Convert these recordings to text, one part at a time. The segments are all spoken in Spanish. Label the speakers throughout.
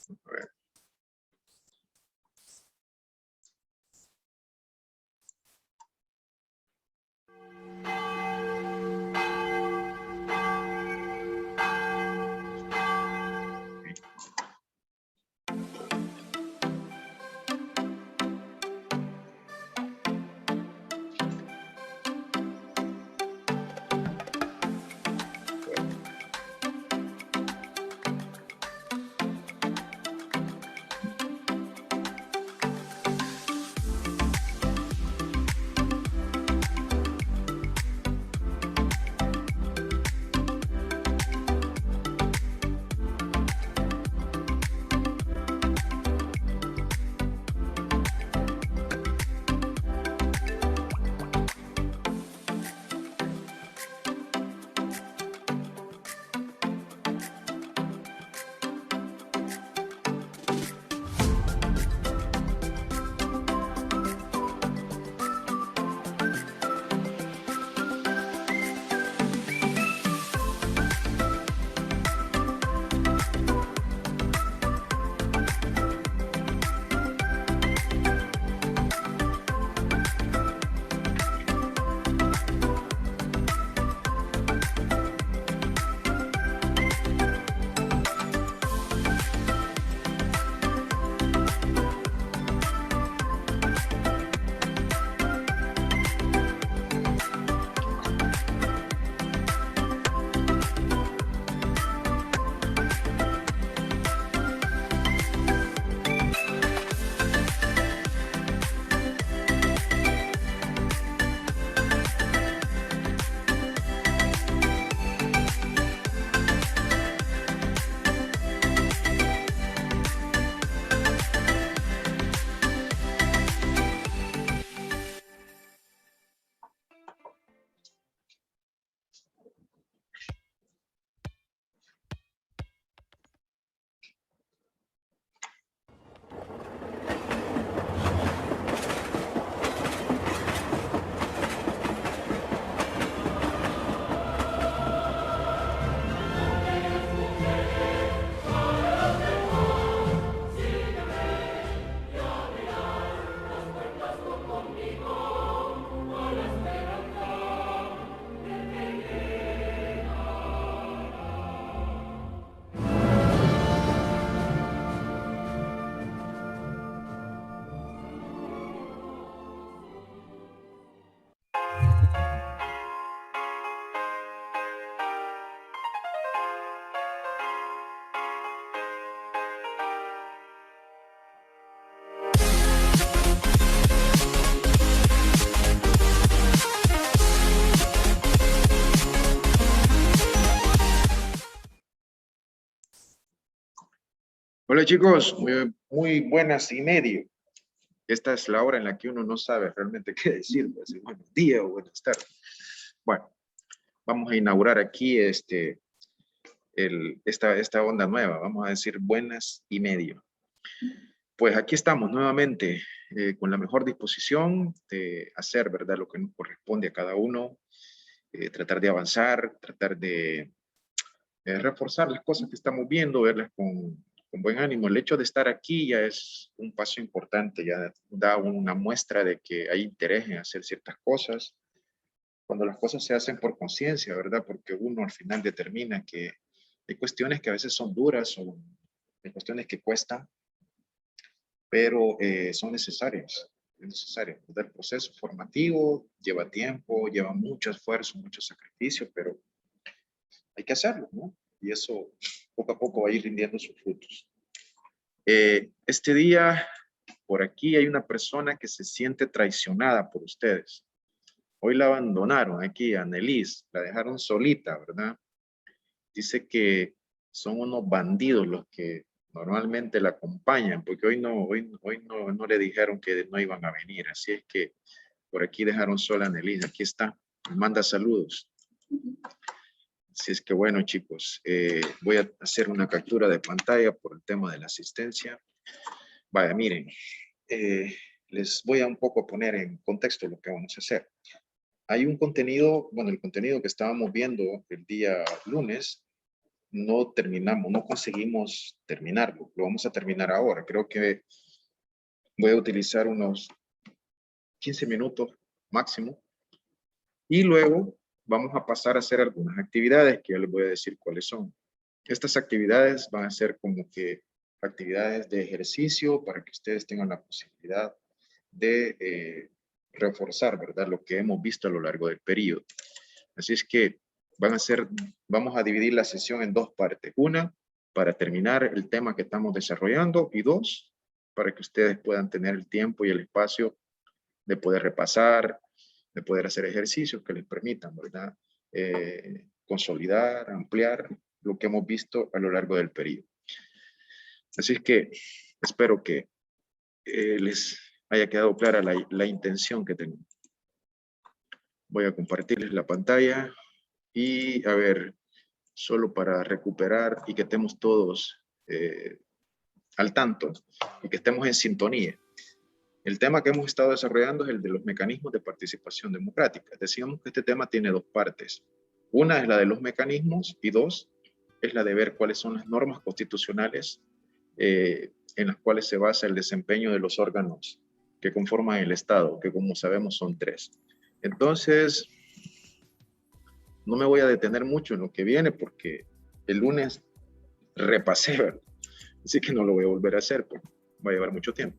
Speaker 1: A ver. Hola chicos, muy buenas y medio. Esta es la hora en la que uno no sabe realmente qué decir, pues, buenos días o buenas tardes. Bueno, vamos a inaugurar aquí esta onda nueva, vamos a decir buenas y medio. Pues aquí estamos nuevamente con la mejor disposición de hacer, ¿verdad?, lo que nos corresponde a cada uno, tratar de avanzar, tratar de reforzar las cosas que estamos viendo, verlas con buen ánimo. El hecho de estar aquí ya es un paso importante, ya da una muestra de que hay interés en hacer ciertas cosas. Cuando las cosas se hacen por conciencia, ¿verdad? Porque uno al final determina que hay cuestiones que a veces son duras o hay cuestiones que cuestan, pero son necesarias. Es necesario. El proceso formativo lleva tiempo, lleva mucho esfuerzo, mucho sacrificio, pero hay que hacerlo, ¿no? Y eso poco a poco va a ir rindiendo sus frutos. Este día, por aquí hay una persona que se siente traicionada por ustedes. Hoy la abandonaron aquí, a Nelis, la dejaron solita, ¿verdad? Dice que son unos bandidos los que normalmente la acompañan, porque hoy no le dijeron que no iban a venir, así es que por aquí dejaron sola a Nelis, aquí está, me manda saludos. Así es que bueno chicos, voy a hacer una captura de pantalla por el tema de la asistencia. Vaya, miren, les voy a un poco poner en contexto lo que vamos a hacer. Hay un contenido, bueno, el contenido que estábamos viendo el día lunes, no terminamos, no conseguimos terminarlo. Lo vamos a terminar ahora. Creo que voy a utilizar unos 15 minutos máximo. Y luego vamos a pasar a hacer algunas actividades que ya les voy a decir cuáles son. Estas actividades van a ser como que actividades de ejercicio para que ustedes tengan la posibilidad de reforzar, ¿verdad? Lo que hemos visto a lo largo del periodo. Así es que vamos a dividir la sesión en dos partes. Una, para terminar el tema que estamos desarrollando, y dos, para que ustedes puedan tener el tiempo y el espacio de poder repasar, de poder hacer ejercicios que les permitan, ¿verdad? Consolidar, ampliar lo que hemos visto a lo largo del periodo. Así es que espero que les haya quedado clara la intención que tengo. Voy a compartirles la pantalla y a ver, solo para recuperar y que estemos todos al tanto y que estemos en sintonía. El tema que hemos estado desarrollando es el de los mecanismos de participación democrática. Decíamos que este tema tiene dos partes. Una es la de los mecanismos y dos es la de ver cuáles son las normas constitucionales en las cuales se basa el desempeño de los órganos que conforman el Estado, que como sabemos son tres. Entonces, no me voy a detener mucho en lo que viene porque el lunes repasé, ¿verdad? Así que no lo voy a volver a hacer porque va a llevar mucho tiempo.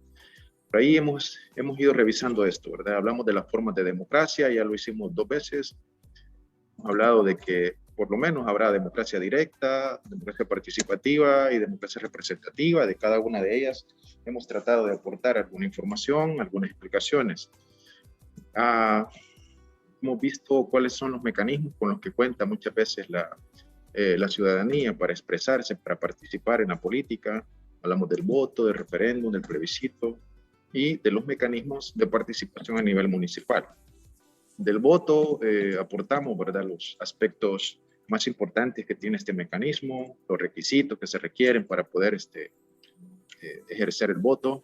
Speaker 1: Por ahí hemos ido revisando esto, ¿verdad? Hablamos de las formas de democracia, ya lo hicimos 2 veces. Hemos hablado de que por lo menos habrá democracia directa, democracia participativa y democracia representativa. De cada una de ellas hemos tratado de aportar alguna información, algunas explicaciones. Hemos visto cuáles son los mecanismos con los que cuenta muchas veces la ciudadanía para expresarse, para participar en la política. Hablamos del voto, del referéndum, del plebiscito y de los mecanismos de participación a nivel municipal. Del voto aportamos, ¿verdad?, los aspectos más importantes que tiene este mecanismo, los requisitos que se requieren para poder ejercer el voto.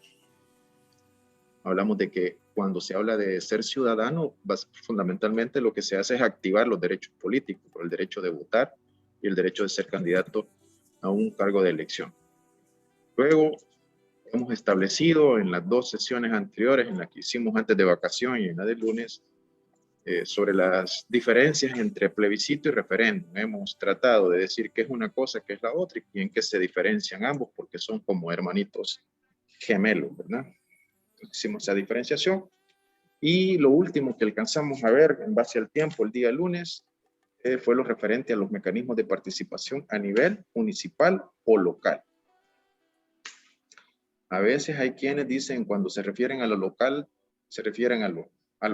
Speaker 1: Hablamos de que cuando se habla de ser ciudadano, fundamentalmente lo que se hace es activar los derechos políticos, el derecho de votar y el derecho de ser candidato a un cargo de elección. Luego, hemos establecido en las 2 sesiones anteriores, en la que hicimos antes de vacación y en la del lunes, sobre las diferencias entre plebiscito y referéndum. Hemos tratado de decir qué es una cosa, qué es la otra y en qué se diferencian ambos, porque son como hermanitos gemelos, ¿verdad? Entonces, hicimos esa diferenciación. Y lo último que alcanzamos a ver en base al tiempo el día lunes fue lo referente a los mecanismos de participación a nivel municipal o local. A veces hay quienes dicen cuando se refieren a lo local, se refieren a lo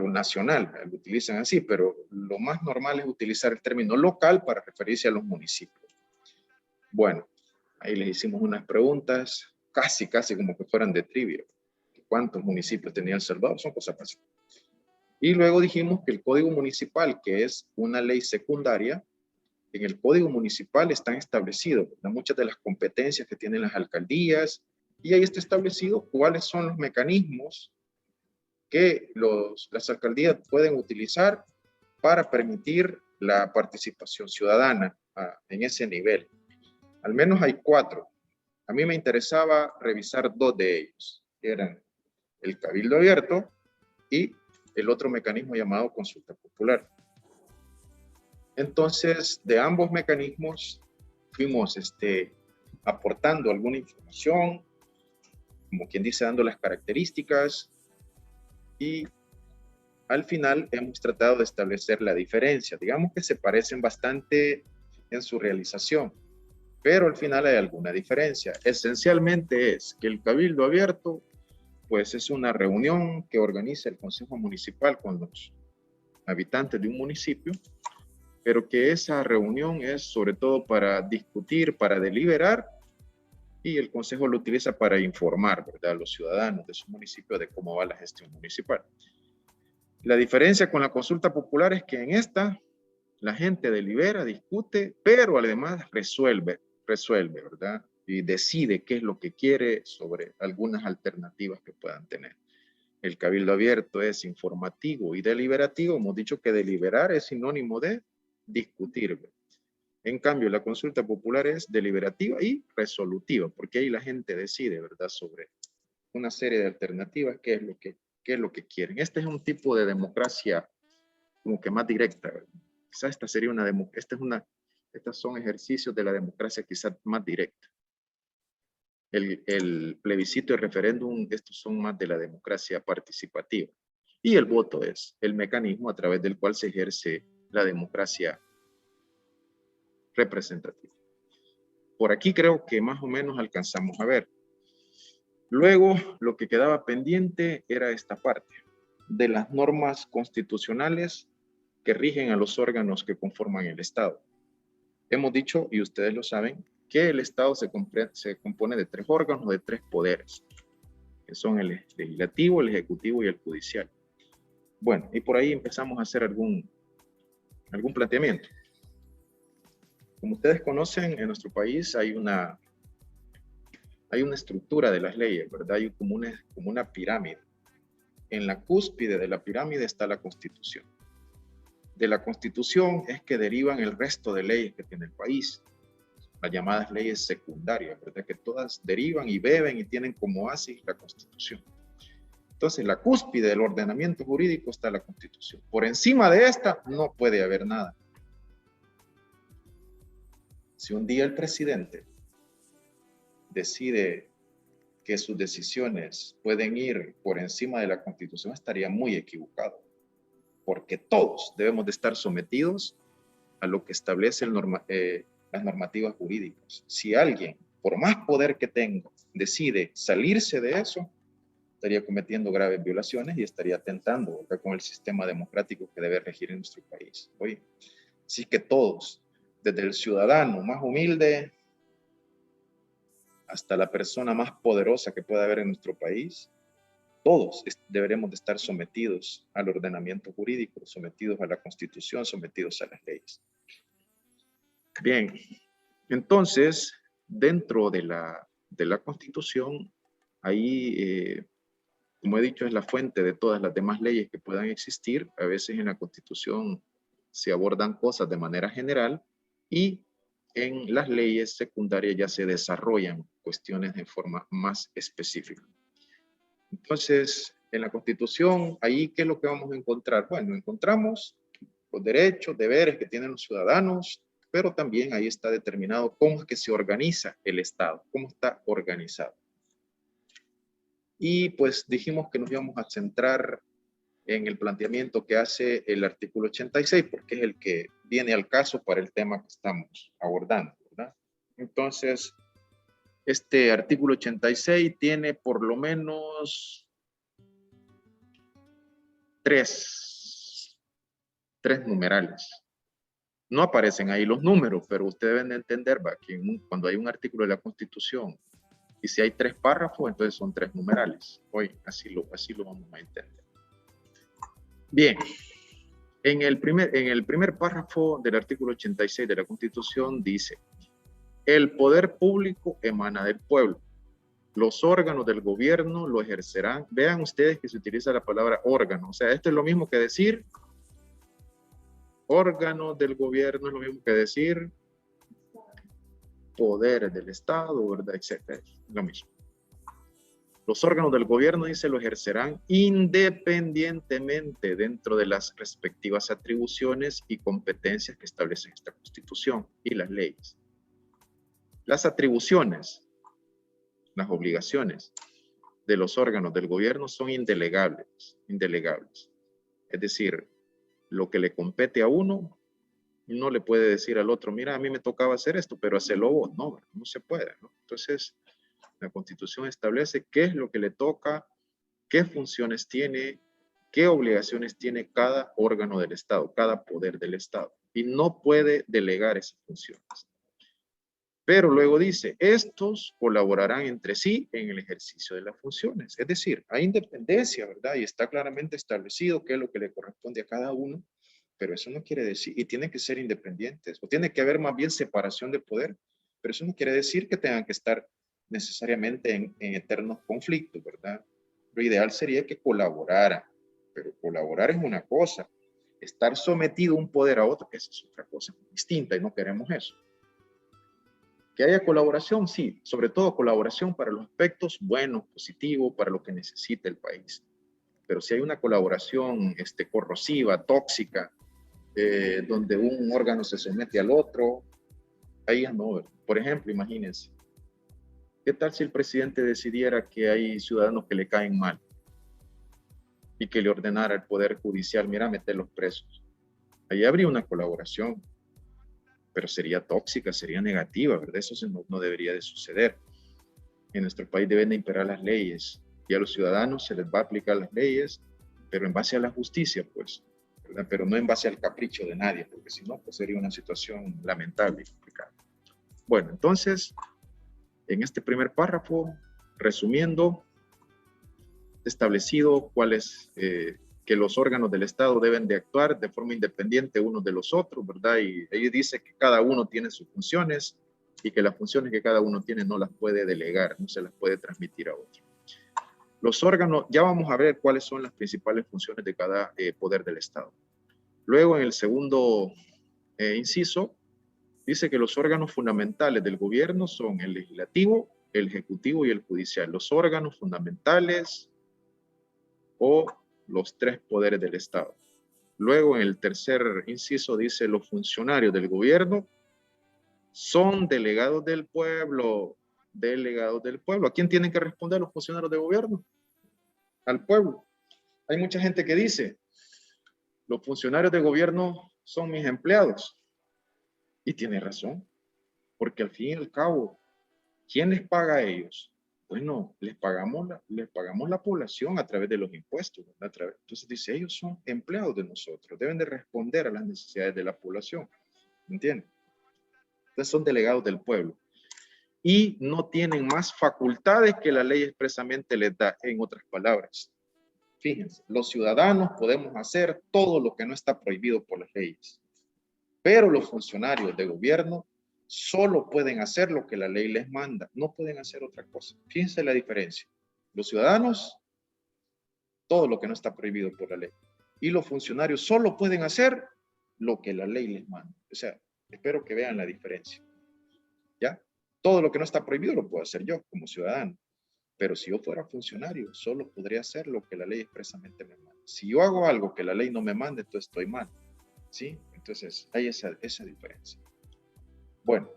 Speaker 1: nacional, lo utilizan así, pero lo más normal es utilizar el término local para referirse a los municipios. Bueno, ahí les hicimos unas preguntas, casi como que fueran de trivia. ¿Cuántos municipios tenía El Salvador? Son cosas fáciles. Y luego dijimos que el Código Municipal, que es una ley secundaria, en el Código Municipal están establecidos muchas de las competencias que tienen las alcaldías, y ahí está establecido cuáles son los mecanismos que las alcaldías pueden utilizar para permitir la participación ciudadana en ese nivel. Al menos hay 4. A mí me interesaba revisar 2 de ellos, que eran el cabildo abierto y el otro mecanismo llamado consulta popular. Entonces, de ambos mecanismos fuimos aportando alguna información, como quien dice, dando las características, y al final hemos tratado de establecer la diferencia. Digamos que se parecen bastante en su realización, pero al final hay alguna diferencia. Esencialmente es que el cabildo abierto, pues es una reunión que organiza el Consejo Municipal con los habitantes de un municipio, pero que esa reunión es sobre todo para discutir, para deliberar, y el Consejo lo utiliza para informar, ¿verdad?, a los ciudadanos de su municipio de cómo va la gestión municipal. La diferencia con la consulta popular es que en esta la gente delibera, discute, pero además resuelve, ¿verdad? Y decide qué es lo que quiere sobre algunas alternativas que puedan tener. El cabildo abierto es informativo y deliberativo. Hemos dicho que deliberar es sinónimo de discutir. En cambio, la consulta popular es deliberativa y resolutiva, porque ahí la gente decide, ¿verdad?, sobre una serie de alternativas, qué es lo que quieren. Este es un tipo de democracia como que más directa, ¿verdad? Quizás esta sería estas son ejercicios de la democracia quizás más directa. El plebiscito y el referéndum, estos son más de la democracia participativa. Y el voto es el mecanismo a través del cual se ejerce la democracia representativa. Por aquí creo que más o menos alcanzamos a ver. Luego, lo que quedaba pendiente era esta parte de las normas constitucionales que rigen a los órganos que conforman el Estado. Hemos dicho, y ustedes lo saben, que el Estado se compone de 3 órganos, de 3 poderes, que son el legislativo, el ejecutivo y el judicial. Bueno, y por ahí empezamos a hacer algún planteamiento. Como ustedes conocen, en nuestro país hay una estructura de las leyes, ¿verdad? Hay como una pirámide. En la cúspide de la pirámide está la Constitución. De la Constitución es que derivan el resto de leyes que tiene el país, las llamadas leyes secundarias, ¿verdad? Que todas derivan y beben y tienen como oasis la Constitución. Entonces, la cúspide del ordenamiento jurídico está la Constitución. Por encima de esta no puede haber nada. Si un día el presidente decide que sus decisiones pueden ir por encima de la Constitución, estaría muy equivocado, porque todos debemos de estar sometidos a lo que establecen las normativas jurídicas. Si alguien, por más poder que tenga, decide salirse de eso, estaría cometiendo graves violaciones y estaría atentando, ¿verdad?, con el sistema democrático que debe regir en nuestro país. Oye, así que todos, desde el ciudadano más humilde hasta la persona más poderosa que pueda haber en nuestro país, todos deberemos de estar sometidos al ordenamiento jurídico, sometidos a la Constitución, sometidos a las leyes. Bien, entonces, dentro de la Constitución, ahí, como he dicho, es la fuente de todas las demás leyes que puedan existir. A veces en la Constitución se abordan cosas de manera general y en las leyes secundarias ya se desarrollan cuestiones de forma más específica. Entonces, en la Constitución, ahí, ¿qué es lo que vamos a encontrar? Bueno, encontramos los derechos, deberes que tienen los ciudadanos, pero también ahí está determinado cómo es que se organiza el Estado, cómo está organizado. Y pues dijimos que nos íbamos a centrar en el planteamiento que hace el artículo 86, porque es el que viene al caso para el tema que estamos abordando, ¿verdad? Entonces, este artículo 86 tiene por lo menos tres numerales. No aparecen ahí los números, pero ustedes deben de entender, ¿va?, que cuando hay un artículo de la Constitución y si hay 3 párrafos, entonces son 3 numerales. Hoy así lo vamos a entender. Bien, en el primer párrafo del artículo 86 de la Constitución dice: el poder público emana del pueblo. Los órganos del gobierno lo ejercerán. Vean ustedes que se utiliza la palabra órgano. O sea, esto es lo mismo que decir órganos del gobierno, es lo mismo que decir poderes del Estado, ¿verdad?, etcétera. Lo mismo. Los órganos del gobierno, dice, lo ejercerán independientemente dentro de las respectivas atribuciones y competencias que establecen esta Constitución y las leyes. Las atribuciones, las obligaciones de los órganos del gobierno son indelegables. Es decir, lo que le compete a uno no le puede decir al otro: mira, a mí me tocaba hacer esto, pero hacelo vos. No, no se puede, ¿no? Entonces, la Constitución establece qué es lo que le toca, qué funciones tiene, qué obligaciones tiene cada órgano del Estado, cada poder del Estado, y no puede delegar esas funciones. Pero luego dice: estos colaborarán entre sí en el ejercicio de las funciones. Es decir, hay independencia, ¿verdad? Y está claramente establecido qué es lo que le corresponde a cada uno, pero eso no quiere decir, y tienen que ser independientes, o tiene que haber más bien separación de poder, pero eso no quiere decir que tengan que estar necesariamente en eternos conflictos, ¿verdad? Lo ideal sería que colaboraran, pero colaborar es una cosa, Estar sometido un poder a otro, que esa es otra cosa distinta y no queremos eso. Que haya colaboración, sí, sobre todo colaboración para los aspectos buenos, positivos, para lo que necesita el país. Pero si hay una colaboración corrosiva, tóxica, donde un órgano se somete al otro, ahí ya no. Por ejemplo, imagínense, ¿qué tal si el presidente decidiera que hay ciudadanos que le caen mal y que le ordenara al Poder Judicial, mira, meterlos presos? Ahí habría una colaboración, pero sería tóxica, sería negativa, ¿verdad? Eso no debería de suceder. En nuestro país deben de imperar las leyes y a los ciudadanos se les va a aplicar las leyes, pero en base a la justicia, pues, ¿verdad? Pero no en base al capricho de nadie, porque si no, pues sería una situación lamentable y complicada. Bueno, entonces, en este primer párrafo, resumiendo, establecido cuál es que los órganos del Estado deben de actuar de forma independiente unos de los otros, ¿verdad? Y ahí dice que cada uno tiene sus funciones y que las funciones que cada uno tiene no las puede delegar, no se las puede transmitir a otro. Los órganos, ya vamos a ver cuáles son las principales funciones de cada poder del Estado. Luego, en el segundo inciso, dice que los órganos fundamentales del gobierno son el legislativo, el ejecutivo y el judicial. Los órganos fundamentales o los tres poderes del Estado. Luego, en el tercer inciso, dice los funcionarios del gobierno son delegados del pueblo. Delegados del pueblo. ¿A quién tienen que responder los funcionarios de gobierno? Al pueblo. Hay mucha gente que dice, los funcionarios de gobierno son mis empleados. Y tiene razón, porque al fin y al cabo, ¿quién les paga a ellos? Bueno, les pagamos la población a través de los impuestos, ¿verdad? Entonces dice, ellos son empleados de nosotros, deben de responder a las necesidades de la población, ¿entienden? Entonces son delegados del pueblo y no tienen más facultades que la ley expresamente les da. En otras palabras, fíjense, los ciudadanos podemos hacer todo lo que no está prohibido por las leyes, pero los funcionarios de gobierno solo pueden hacer lo que la ley les manda, no pueden hacer otra cosa. Fíjense la diferencia. Los ciudadanos, todo lo que no está prohibido por la ley. Y los funcionarios solo pueden hacer lo que la ley les manda. O sea, espero que vean la diferencia. ¿Ya? Todo lo que no está prohibido lo puedo hacer yo como ciudadano. Pero si yo fuera funcionario, solo podría hacer lo que la ley expresamente me manda. Si yo hago algo que la ley no me manda, entonces estoy mal. ¿Sí? Entonces, hay esa diferencia. Bueno,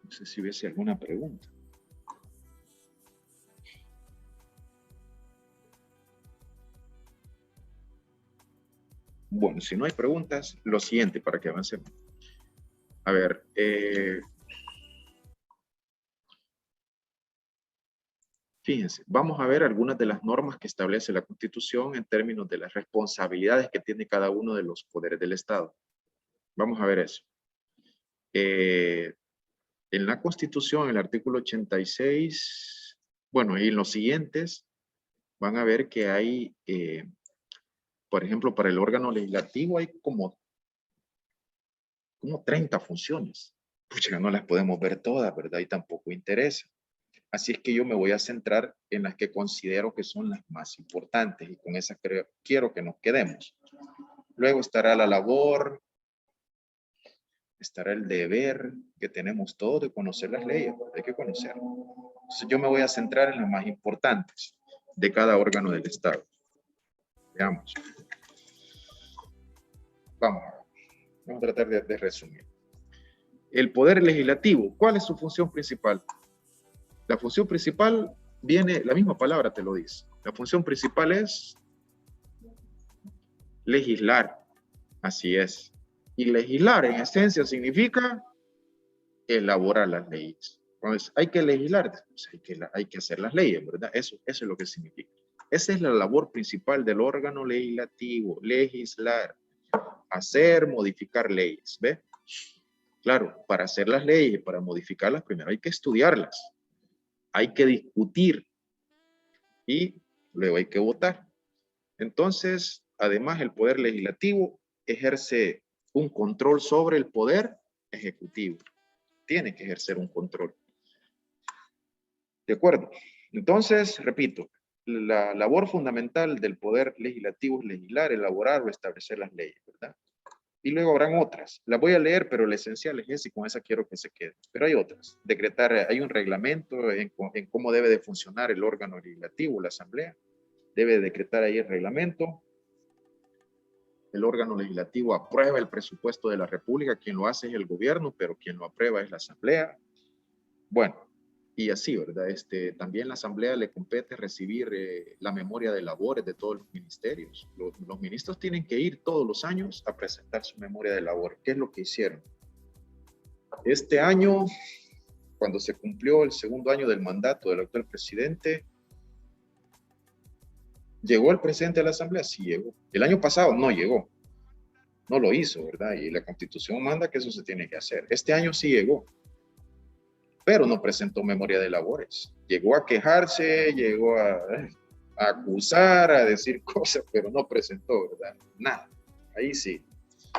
Speaker 1: no sé si hubiese alguna pregunta. Bueno, si no hay preguntas, lo siguiente para que avancemos. A ver, fíjense, vamos a ver algunas de las normas que establece la Constitución en términos de las responsabilidades que tiene cada uno de los poderes del Estado. Vamos a ver eso. En la Constitución, el artículo 86, bueno, y en los siguientes, van a ver que hay, por ejemplo, para el órgano legislativo hay como 30 funciones. Pucha, no las podemos ver todas, ¿verdad? Y tampoco interesa. Así es que yo me voy a centrar en las que considero que son las más importantes y con esas quiero que nos quedemos. Luego estará la labor, estará el deber que tenemos todos de conocer las leyes, hay que conocerlas. Entonces yo me voy a centrar en las más importantes de cada órgano del Estado. Veamos. Vamos a tratar de resumir. El poder legislativo, ¿cuál es su función principal? La función principal viene, la misma palabra te lo dice. La función principal es legislar. Así es. Y legislar en esencia significa elaborar las leyes. Entonces, hay que legislar, pues hay que hacer las leyes, ¿verdad? Eso es lo que significa. Esa es la labor principal del órgano legislativo, legislar, hacer, modificar leyes, ¿ve? Claro, para hacer las leyes, para modificarlas, primero hay que estudiarlas, hay que discutir y luego hay que votar. Entonces, además, el poder legislativo ejerce un control sobre el poder ejecutivo. Tiene que ejercer un control. ¿De acuerdo? Entonces, repito, la labor fundamental del poder legislativo es legislar, elaborar o establecer las leyes, ¿verdad? Y luego habrán otras. Las voy a leer, pero lo esencial es esa y con esa quiero que se quede. Pero hay otras. Decretar, hay un reglamento en cómo debe de funcionar el órgano legislativo, la asamblea. Debe decretar ahí el reglamento. El órgano legislativo aprueba el presupuesto de la República. Quien lo hace es el gobierno, pero quien lo aprueba es la asamblea. Bueno, y así, ¿verdad? También la asamblea le compete recibir la memoria de labores de todos los ministerios. Los ministros tienen que ir todos los años a presentar su memoria de labores. ¿Qué es lo que hicieron? Este año, cuando se cumplió el segundo año del mandato del actual presidente, ¿llegó el presidente de la asamblea? Sí llegó. El año pasado no llegó. No lo hizo, ¿verdad? Y la Constitución manda que eso se tiene que hacer. Este año sí llegó, pero no presentó memoria de labores. Llegó a quejarse, llegó a acusar, a decir cosas, pero no presentó, ¿verdad? Nada. Ahí sí.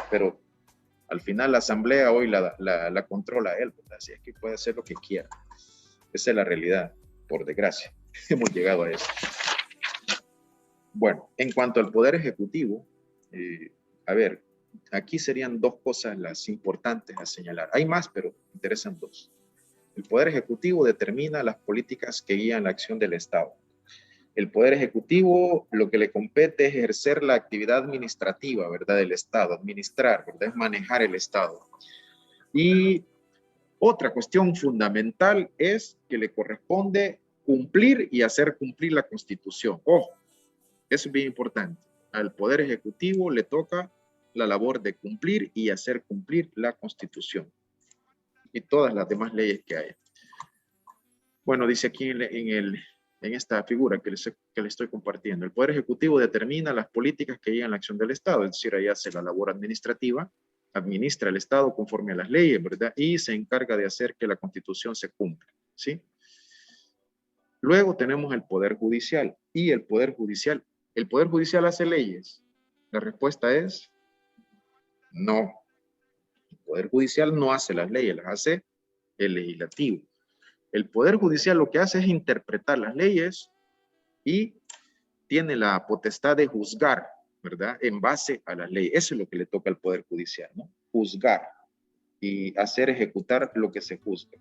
Speaker 1: Pero al final la asamblea hoy la controla él, ¿verdad? Así es que puede hacer lo que quiera. Esa es la realidad, por desgracia. Hemos llegado a eso. Bueno, en cuanto al Poder Ejecutivo, a ver, aquí serían dos cosas las importantes a señalar. Hay más, pero interesan dos. El Poder Ejecutivo determina las políticas que guían la acción del Estado. El Poder Ejecutivo lo que le compete es ejercer la actividad administrativa, ¿verdad? Del Estado, administrar, ¿verdad? Es manejar el Estado. Y otra cuestión fundamental es que le corresponde cumplir y hacer cumplir la Constitución. Ojo, eso es bien importante. Al Poder Ejecutivo le toca la labor de cumplir y hacer cumplir la Constitución y todas las demás leyes que hay. Bueno, dice aquí en esta figura que les estoy compartiendo, el Poder Ejecutivo determina las políticas que guían la acción del Estado, es decir, ahí hace la labor administrativa, administra el Estado conforme a las leyes, ¿verdad? Y se encarga de hacer que la Constitución se cumpla, ¿sí? Luego tenemos el Poder Judicial y ¿el Poder Judicial hace leyes? La respuesta es no. El Poder Judicial no hace las leyes, las hace el legislativo. El Poder Judicial lo que hace es interpretar las leyes y tiene la potestad de juzgar, ¿verdad? En base a las leyes. Eso es lo que le toca al Poder Judicial, ¿no? Juzgar y hacer ejecutar lo que se juzga.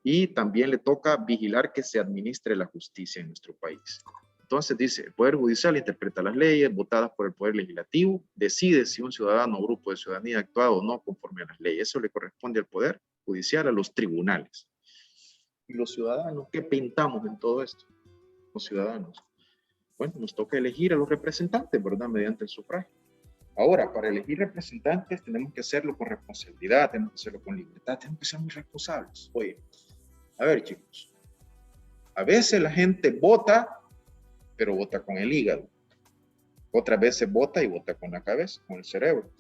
Speaker 1: Y también le toca vigilar que se administre la justicia en nuestro país. Entonces dice, el Poder Judicial interpreta las leyes votadas por el Poder Legislativo, decide si un ciudadano o grupo de ciudadanía ha actuado o no conforme a las leyes. Eso le corresponde al Poder Judicial, a los tribunales. ¿Y los ciudadanos qué pintamos en todo esto? Los ciudadanos. Bueno, nos toca elegir a los representantes, ¿verdad? Mediante el sufragio. Ahora, para elegir representantes tenemos que hacerlo con responsabilidad, tenemos que hacerlo con libertad, tenemos que ser muy responsables. Oye, a ver chicos, a veces la gente vota, pero vota con el hígado. Otras veces vota y vota con la cabeza, con el cerebro.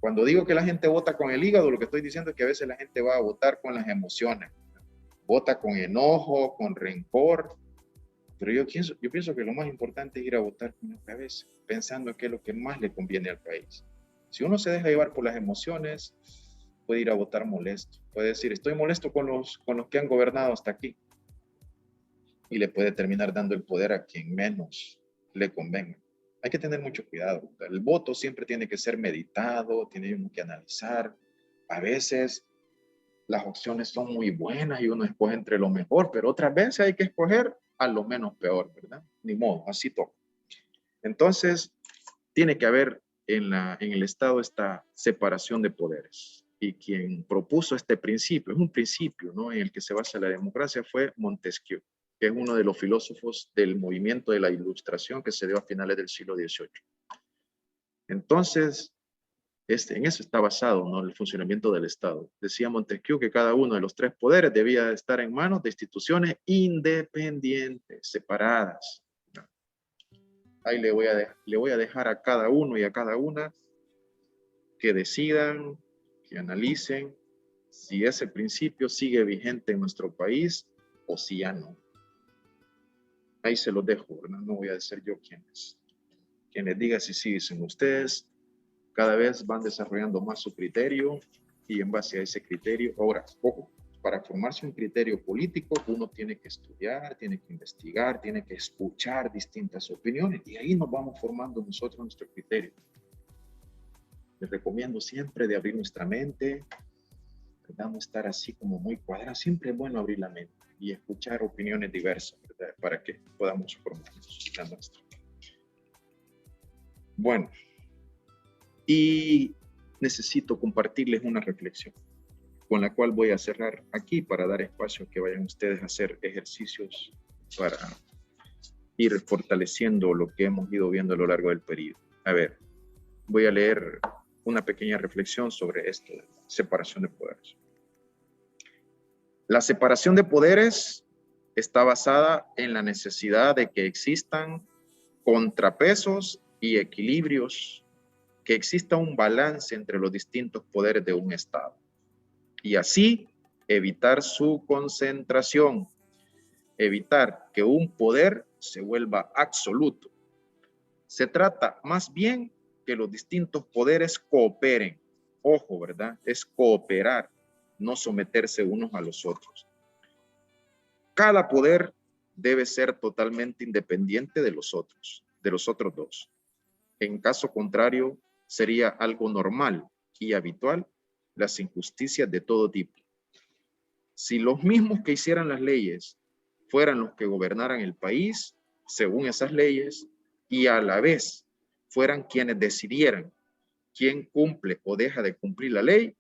Speaker 1: Cuando digo que la gente vota con el hígado, lo que estoy diciendo es que a veces la gente va a votar con las emociones. Vota con enojo, con rencor. Pero yo pienso que lo más importante es ir a votar con la cabeza, pensando en qué es lo que más le conviene al país. Si uno se deja llevar por las emociones, puede ir a votar molesto. Puede decir, estoy molesto con los que han gobernado hasta aquí. Y le puede terminar dando el poder a quien menos le convenga. Hay que tener mucho cuidado. El voto siempre tiene que ser meditado, tiene que analizar. A veces las opciones son muy buenas y uno escoge entre lo mejor, pero otras veces hay que escoger a lo menos peor, ¿verdad? Ni modo, así toca. Entonces, tiene que haber en el Estado esta separación de poderes. Y quien propuso este principio, es un principio, ¿no?, en el que se basa la democracia, fue Montesquieu, que es uno de los filósofos del movimiento de la Ilustración que se dio a finales del siglo XVIII. Entonces, en eso está basado, ¿no?, el funcionamiento del Estado. Decía Montesquieu que cada uno de los tres poderes debía estar en manos de instituciones independientes, separadas. Ahí le voy a dejar a cada uno y a cada una que decidan, que analicen si ese principio sigue vigente en nuestro país o si ya no. Ahí se los dejo, ¿verdad? No voy a ser yo quien les diga si sí, dicen ustedes. Cada vez van desarrollando más su criterio y en base a ese criterio, ahora, ojo, para formarse un criterio político, uno tiene que estudiar, tiene que investigar, tiene que escuchar distintas opiniones y ahí nos vamos formando nosotros nuestro criterio. Les recomiendo siempre de abrir nuestra mente, ¿verdad? No estar así como muy cuadrado. Siempre es bueno abrir la mente y escuchar opiniones diversas, ¿verdad? Para que podamos formarnos la nuestra. Bueno, y necesito compartirles una reflexión con la cual voy a cerrar aquí para dar espacio a que vayan ustedes a hacer ejercicios para ir fortaleciendo lo que hemos ido viendo a lo largo del periodo. A ver, voy a leer una pequeña reflexión sobre esto de separación de poderes. La separación de poderes está basada en la necesidad de que existan contrapesos y equilibrios, que exista un balance entre los distintos poderes de un Estado y así evitar su concentración, evitar que un poder se vuelva absoluto. Se trata más bien que los distintos poderes cooperen. Ojo, ¿verdad? Es cooperar, no someterse unos a los otros. Cada poder debe ser totalmente independiente de los otros dos. En caso contrario, sería algo normal y habitual las injusticias de todo tipo. Si los mismos que hicieran las leyes fueran los que gobernaran el país, según esas leyes, y a la vez fueran quienes decidieran quién cumple o deja de cumplir la ley,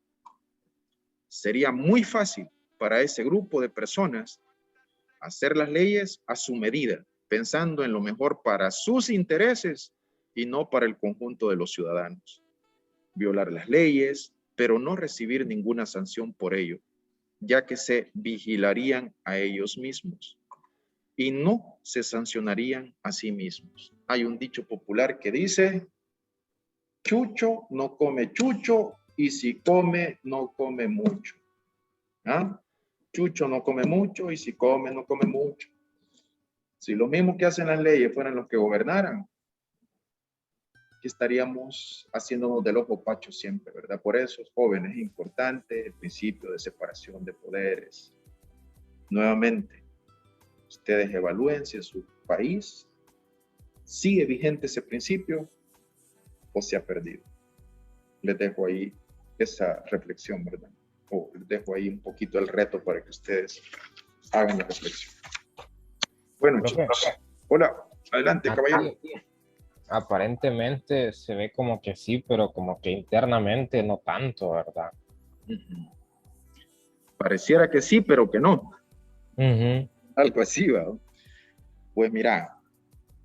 Speaker 1: sería muy fácil para ese grupo de personas hacer las leyes a su medida, pensando en lo mejor para sus intereses y no para el conjunto de los ciudadanos. Violar las leyes, pero no recibir ninguna sanción por ello, ya que se vigilarían a ellos mismos y no se sancionarían a sí mismos. Hay un dicho popular que dice: chucho no come chucho y si come, no come mucho. ¿Ah? Chucho no come mucho y si come, no come mucho. Si los mismos que hacen las leyes fueran los que gobernaran, que estaríamos haciéndonos del ojo pacho siempre, ¿verdad? Por eso, jóvenes, es importante el principio de separación de poderes. Nuevamente, ustedes evalúen si en su país sigue vigente ese principio o se ha perdido. Les dejo ahí esa reflexión, ¿verdad? O les dejo ahí un poquito el reto para que ustedes hagan la reflexión. Bueno, chicos. Hola, adelante, caballero.
Speaker 2: Aparentemente se ve como que sí, pero como que internamente no tanto, ¿verdad?
Speaker 1: Pareciera que sí, pero que no.
Speaker 2: Algo
Speaker 1: así, ¿verdad? Pues mira,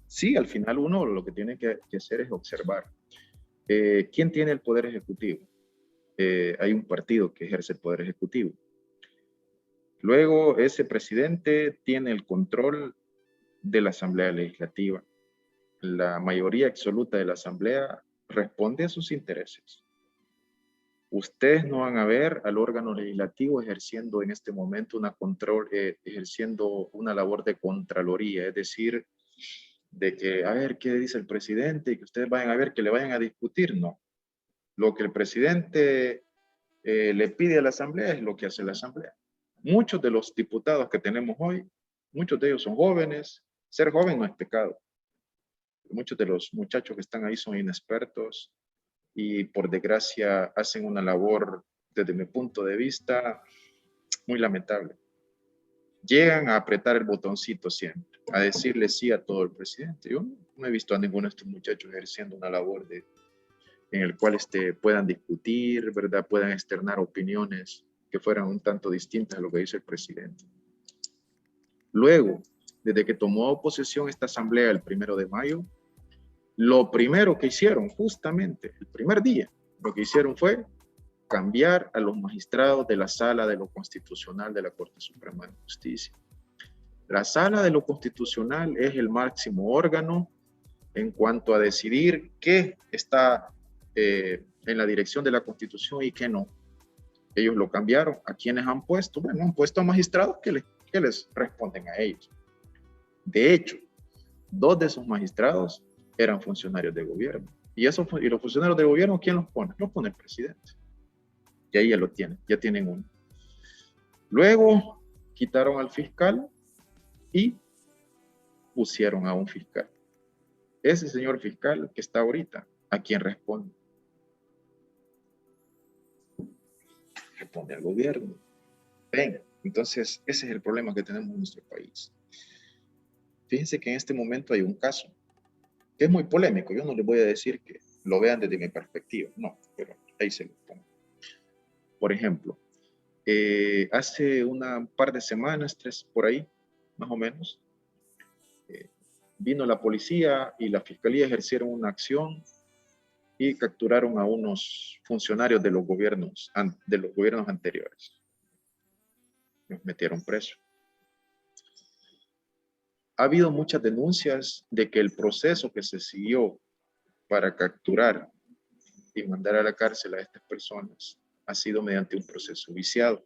Speaker 1: sí, al final uno lo que tiene que hacer es observar. ¿Quién tiene el poder ejecutivo? Hay un partido que ejerce el poder ejecutivo. Luego, ese presidente tiene el control de la Asamblea Legislativa. La mayoría absoluta de la Asamblea responde a sus intereses. Ustedes no van a ver al órgano legislativo ejerciendo en este momento ejerciendo una labor de contraloría, es decir, de que a ver qué dice el presidente y que ustedes vayan a ver que le vayan a discutir. No. Lo que el presidente le pide a la Asamblea es lo que hace la Asamblea. Muchos de los diputados que tenemos hoy, muchos de ellos son jóvenes. Ser joven no es pecado. Muchos de los muchachos que están ahí son inexpertos y por desgracia hacen una labor, desde mi punto de vista, muy lamentable. Llegan a apretar el botoncito siempre, a decirle sí a todo el presidente. Yo no he visto a ninguno de estos muchachos ejerciendo una labor en el cual puedan discutir, ¿verdad? Puedan externar opiniones que fueran un tanto distintas a lo que dice el presidente. Luego, desde que tomó posesión esta asamblea el 1 de mayo, lo primero que hicieron, justamente el primer día, lo que hicieron fue cambiar a los magistrados de la Sala de lo Constitucional de la Corte Suprema de Justicia. La Sala de lo Constitucional es el máximo órgano en cuanto a decidir qué está en la dirección de la Constitución y qué no. Ellos lo cambiaron. ¿A quiénes han puesto? Bueno, han puesto a magistrados que les responden a ellos. De hecho, 2 de esos magistrados eran funcionarios de gobierno. Y los funcionarios de gobierno, ¿quién los pone? Los pone el presidente. Y ahí ya lo tienen, ya tienen uno. Luego quitaron al fiscal y pusieron a un fiscal. Ese señor fiscal que está ahorita, ¿a quién responde? Responde al gobierno. Ven, entonces ese es el problema que tenemos en nuestro país. Fíjense que en este momento hay un caso que es muy polémico. Yo no les voy a decir que lo vean desde mi perspectiva, no, pero ahí se lo pongo. Por ejemplo, hace un par de semanas, 3 por ahí, más o menos, vino la policía y la fiscalía ejercieron una acción y capturaron a unos funcionarios de los gobiernos anteriores. Los metieron presos. Ha habido muchas denuncias de que el proceso que se siguió para capturar y mandar a la cárcel a estas personas ha sido mediante un proceso viciado.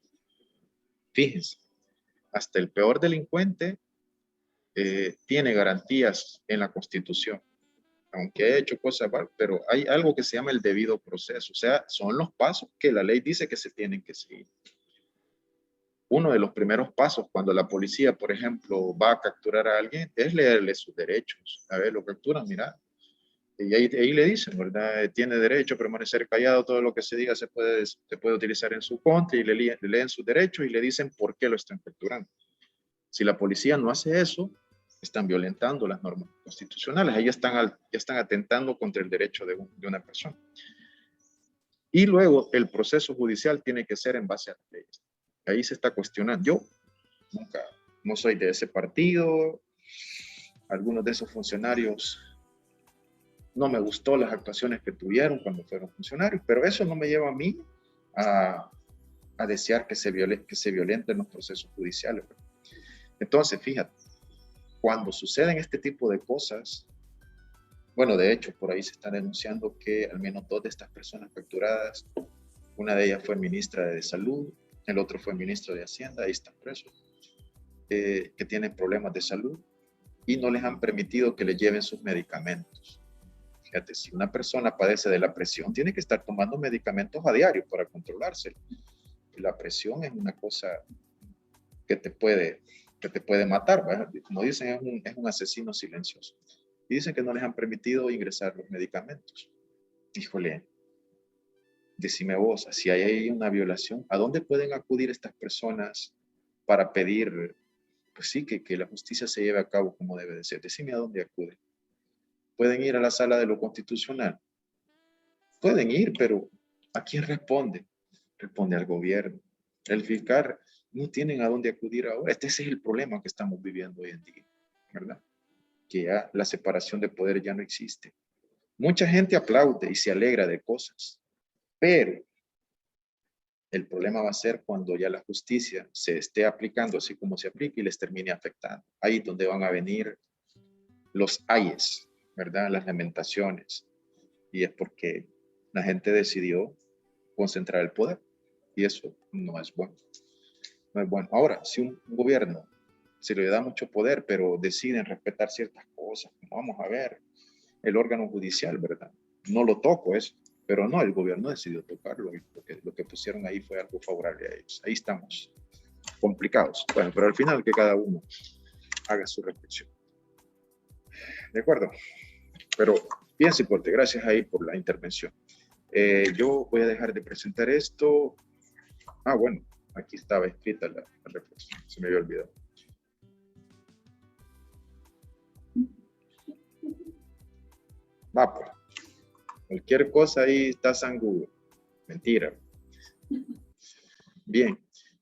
Speaker 1: Fíjense, hasta el peor delincuente tiene garantías en la Constitución, aunque haya hecho cosas mal, pero hay algo que se llama el debido proceso, o sea, son los pasos que la ley dice que se tienen que seguir. Uno de los primeros pasos cuando la policía, por ejemplo, va a capturar a alguien es leerle sus derechos. A ver, lo capturan, mira, y ahí le dicen, ¿verdad? Tiene derecho a permanecer callado, todo lo que se diga se puede utilizar en su contra, y le leen sus derechos y le dicen por qué lo están capturando. Si la policía no hace eso, están violentando las normas constitucionales, ahí ya están atentando contra el derecho de una persona. Y luego el proceso judicial tiene que ser en base a las leyes. Ahí se está cuestionando. Yo no soy de ese partido, algunos de esos funcionarios no me gustó las actuaciones que tuvieron cuando fueron funcionarios, pero eso no me lleva a mí a desear que se violenten los procesos judiciales. Entonces, fíjate, cuando suceden este tipo de cosas, bueno, de hecho, por ahí se está denunciando que al menos 2 de estas personas capturadas, una de ellas fue ministra de Salud, el otro fue ministro de Hacienda, ahí están presos, que tienen problemas de salud y no les han permitido que les lleven sus medicamentos. Fíjate, si una persona padece de la presión, tiene que estar tomando medicamentos a diario para controlarse. La presión es una cosa que te puede matar, ¿verdad? Como dicen, es un asesino silencioso. Y dicen que no les han permitido ingresar los medicamentos. Híjole, decime vos, si hay ahí una violación, ¿a dónde pueden acudir estas personas para pedir, pues sí, que la justicia se lleve a cabo como debe de ser? Decime a dónde acuden. ¿Pueden ir a la sala de lo constitucional? Pueden ir, pero ¿a quién responde? Responde al gobierno. El fiscal no tienen a dónde acudir ahora. Este es el problema que estamos viviendo hoy en día, ¿verdad? Que ya la separación de poder ya no existe. Mucha gente aplaude y se alegra de cosas, pero el problema va a ser cuando ya la justicia se esté aplicando así como se aplica y les termine afectando. Ahí es donde van a venir los ayes, ¿verdad? Las lamentaciones. Y es porque la gente decidió concentrar el poder. Y eso no es bueno. No es bueno. Ahora, si un gobierno se le da mucho poder, pero deciden respetar ciertas cosas, como vamos a ver, el órgano judicial, ¿verdad? No lo toco eso, pero no, el gobierno decidió tocarlo y lo que pusieron ahí fue algo favorable a ellos. Ahí estamos, complicados. Bueno, pero al final que cada uno haga su reflexión. ¿De acuerdo? Pero bien, Cipote, gracias ahí por la intervención. Yo voy a dejar de presentar esto. Ah, bueno, aquí estaba escrita la reflexión, se me había olvidado. Va, pues. Cualquier cosa ahí está San Google. Mentira. Bien.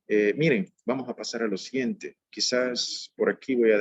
Speaker 1: Miren, vamos a pasar a lo siguiente. Quizás por aquí voy a dejar